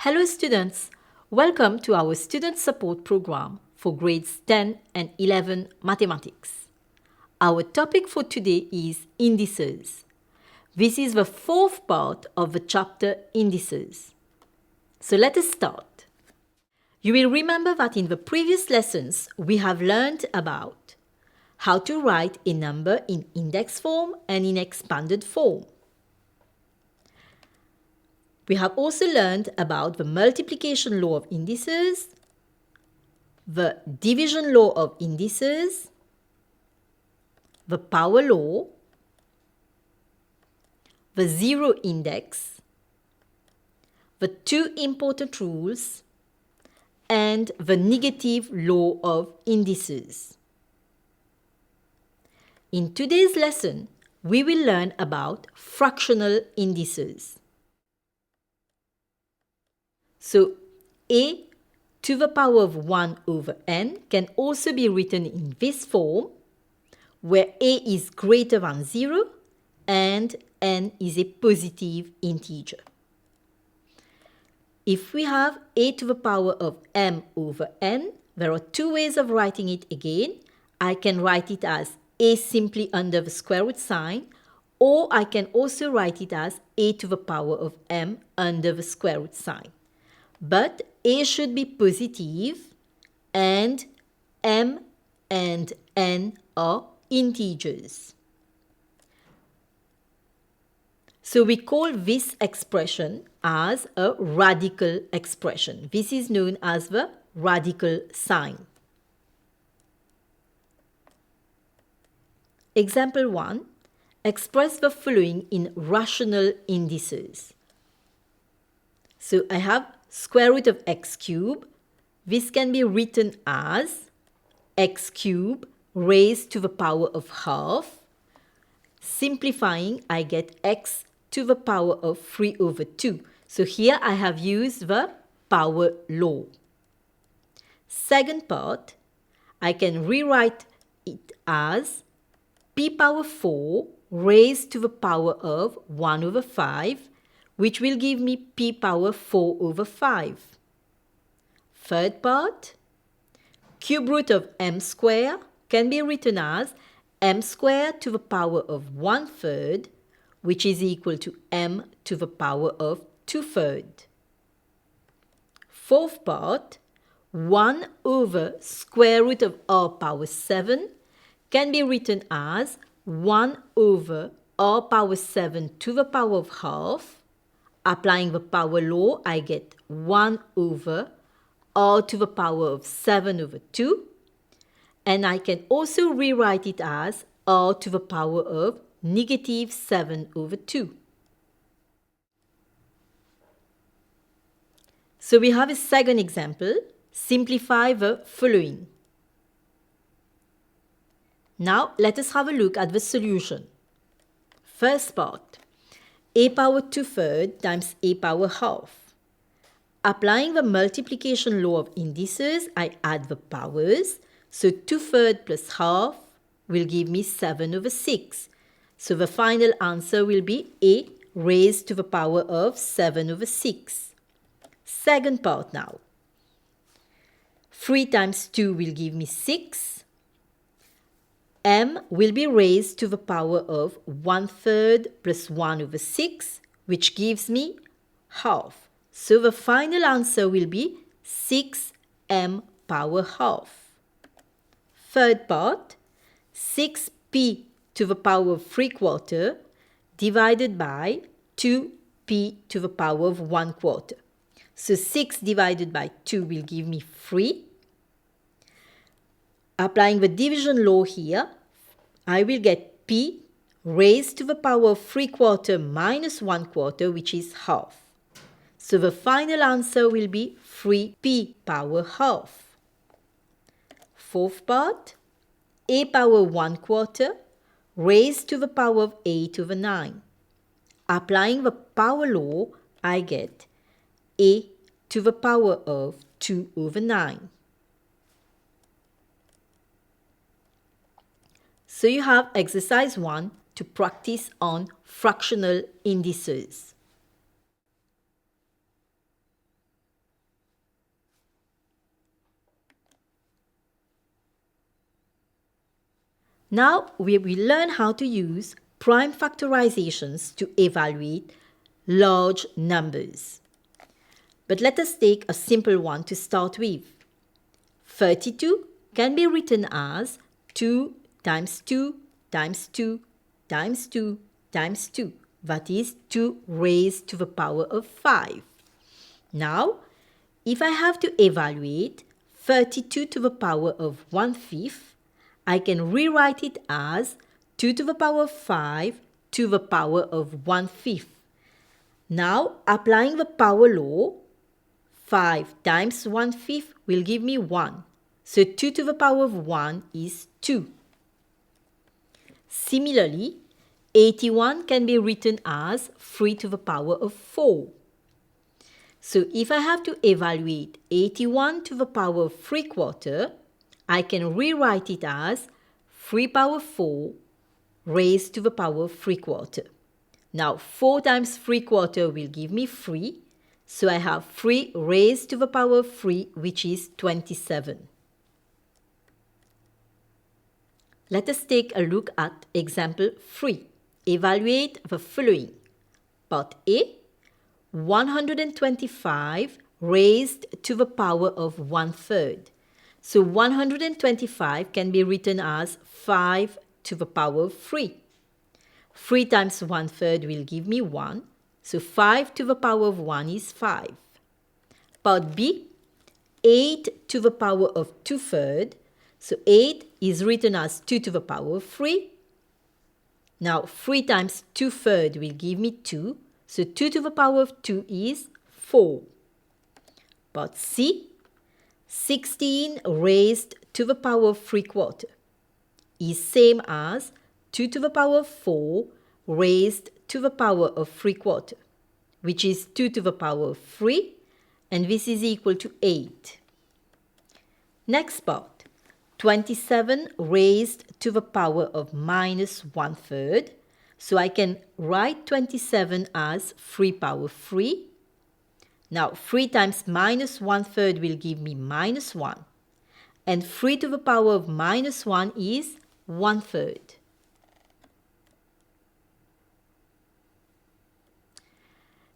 Hello students, welcome to our student support program for grades 10 and 11 mathematics. Our topic for today is indices. This is the fourth part of the chapter Indices. So let us start. You will remember that in the previous lessons we have learned about how to write a number in index form and in expanded form. We have also learned about the multiplication law of indices, the division law of indices, the power law, the zero index, the two important rules, and the negative law of indices. In today's lesson, we will learn about fractional indices. So, a to the power of 1 over n can also be written in this form, where a is greater than 0 and n is a positive integer. If we have a to the power of m over n, there are two ways of writing it again. I can write it as a simply under the square root sign, or I can also write it as a to the power of m under the square root sign. But a should be positive and m and n are integers. So we call this expression as a radical expression. This is known as the radical sign. Example 1. Express the following in rational indices. So I have square root of x cubed. This can be written as x cubed raised to the power of half. Simplifying, I get x to the power of 3 over 2. So here I have used the power law. Second part, I can rewrite it as p power 4 raised to the power of 1 over 5, which will give me p power 4 over 5. Third part, cube root of m square can be written as m squared to the power of 1/3, which is equal to m to the power of 2/3. Fourth part, 1 over square root of r power 7 can be written as 1 over r power 7 to the power of half. Applying the power law, I get 1 over r to the power of 7 over 2. And I can also rewrite it as r to the power of negative 7 over 2. So we have a second example. Simplify the following. Now let us have a look at the solution. First part, a power 2/3 times a power half. Applying the multiplication law of indices, I add the powers. So 2/3 plus half will give me 7 over 6. So the final answer will be a raised to the power of 7 over 6. Second part now. 3 times 2 will give me 6. M will be raised to the power of 1/3 plus 1 over 6, which gives me half. So the final answer will be 6m power half. Third part, 6p to the power of 3/4 divided by 2p to the power of 1/4. So 6 divided by 2 will give me 3. Applying the division law here, I will get p raised to the power of 3/4 minus 1/4, which is half. So the final answer will be 3p power half. Fourth part, a power 1/4 raised to the power of 8 over 9. Applying the power law, I get a to the power of 2 over 9. So you have exercise 1 to practice on fractional indices. Now we will learn how to use prime factorizations to evaluate large numbers. But let us take a simple one to start with. 32 can be written as 2 times 2 times 2 times 2 times 2. That is 2 raised to the power of 5. Now, if I have to evaluate 32 to the power of 1/5, I can rewrite it as 2 to the power of 5 to the power of 1/5. Now, applying the power law, 5 times 1/5 will give me 1. So 2 to the power of 1 is 2. Similarly, 81 can be written as 3 to the power of 4. So if I have to evaluate 81 to the power of 3/4, I can rewrite it as 3 power 4 raised to the power of 3/4. Now 4 times 3/4 will give me 3. So I have 3 raised to the power of 3, which is 27. Let us take a look at example 3. Evaluate the following. Part A, 125 raised to the power of 1/3. So 125 can be written as 5 to the power of 3. 3 times 1/3 will give me 1. So 5 to the power of 1 is 5. Part B, 8 to the power of 2/3. So 8 is written as 2 to the power of 3. Now 3 times 2/3 will give me 2. So 2 to the power of 2 is 4. Part C, 16 raised to the power of 3/4 is same as 2 to the power of 4 raised to the power of 3/4, which is 2 to the power of 3, and this is equal to 8. Next part, 27 raised to the power of minus 1/3. So I can write 27 as 3 power 3. Now 3 times minus 1/3 will give me minus 1. And 3 to the power of minus 1 is 1/3.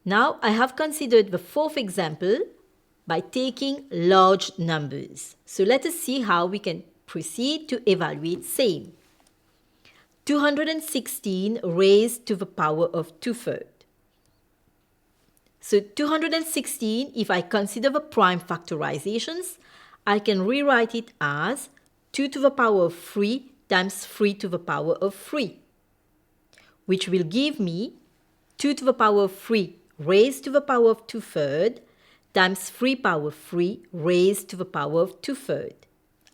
Now I have considered the fourth example by taking large numbers. So let us see how we can proceed to evaluate same. 216 raised to the power of 2/3. So 216, if I consider the prime factorizations, I can rewrite it as 2 to the power of 3 times 3 to the power of 3, which will give me 2 to the power of 3 raised to the power of 2/3 times 3 power 3 raised to the power of 2/3.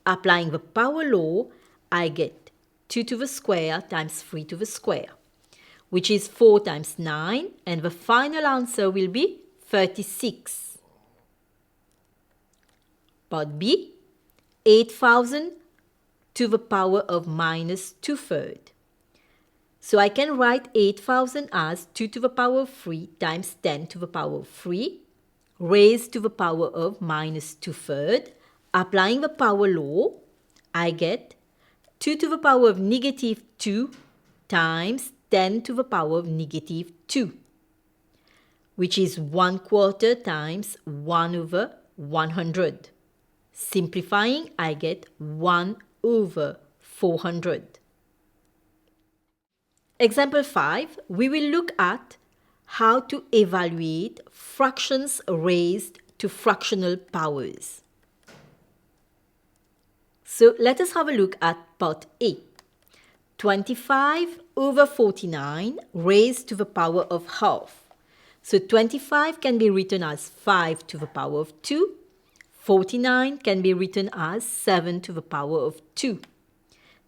Applying the power law, I get 2 to the square times 3 to the square, which is 4 times 9, and the final answer will be 36. Part B, 8,000 to the power of minus 2/3. So I can write 8,000 as 2 to the power of 3 times 10 to the power of 3 raised to the power of minus 2/3. Applying the power law, I get 2 to the power of negative 2 times 10 to the power of negative 2, which is 1/4 times 1 over 100. Simplifying, I get 1 over 400. Example 5, we will look at how to evaluate fractions raised to fractional powers. So let us have a look at part A. 25 over 49 raised to the power of half. So 25 can be written as 5 to the power of 2. 49 can be written as 7 to the power of 2.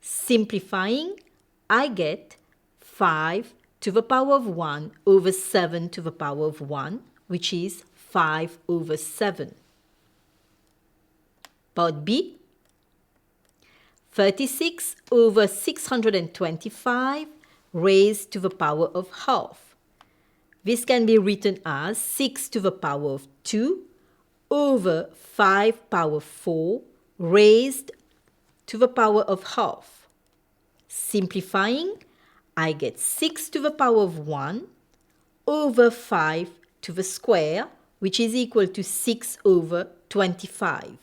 Simplifying, I get 5 to the power of 1 over 7 to the power of 1, which is 5 over 7. Part B, 36 over 625 raised to the power of half. This can be written as 6 to the power of 2 over 5 power 4 raised to the power of half. Simplifying, I get 6 to the power of 1 over 5 to the square, which is equal to 6 over 25.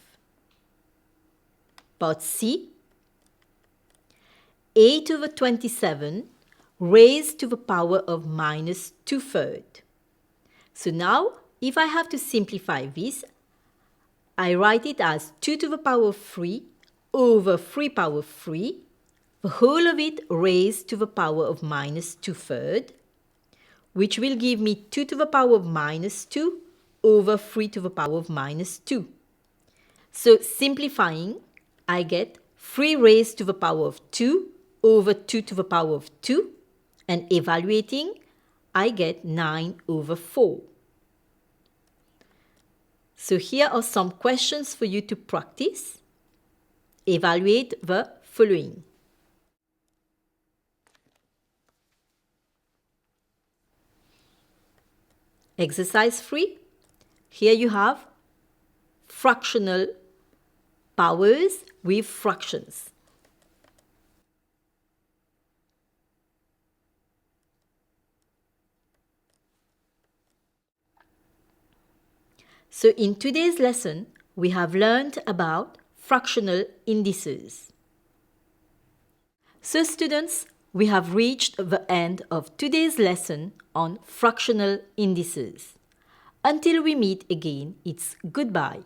Part C, a to the 27 raised to the power of minus 2/3. So now, if I have to simplify this, I write it as 2 to the power of 3 over 3 power 3, the whole of it raised to the power of minus 2/3, which will give me 2 to the power of minus 2 over 3 to the power of minus 2. So simplifying, I get 3 raised to the power of 2 over 2 to the power of 2, and evaluating, I get 9 over 4. So here are some questions for you to practice. Evaluate the following. Exercise 3. Here you have fractional powers with fractions. So in today's lesson, we have learned about fractional indices. So students, we have reached the end of today's lesson on fractional indices. Until we meet again, it's goodbye.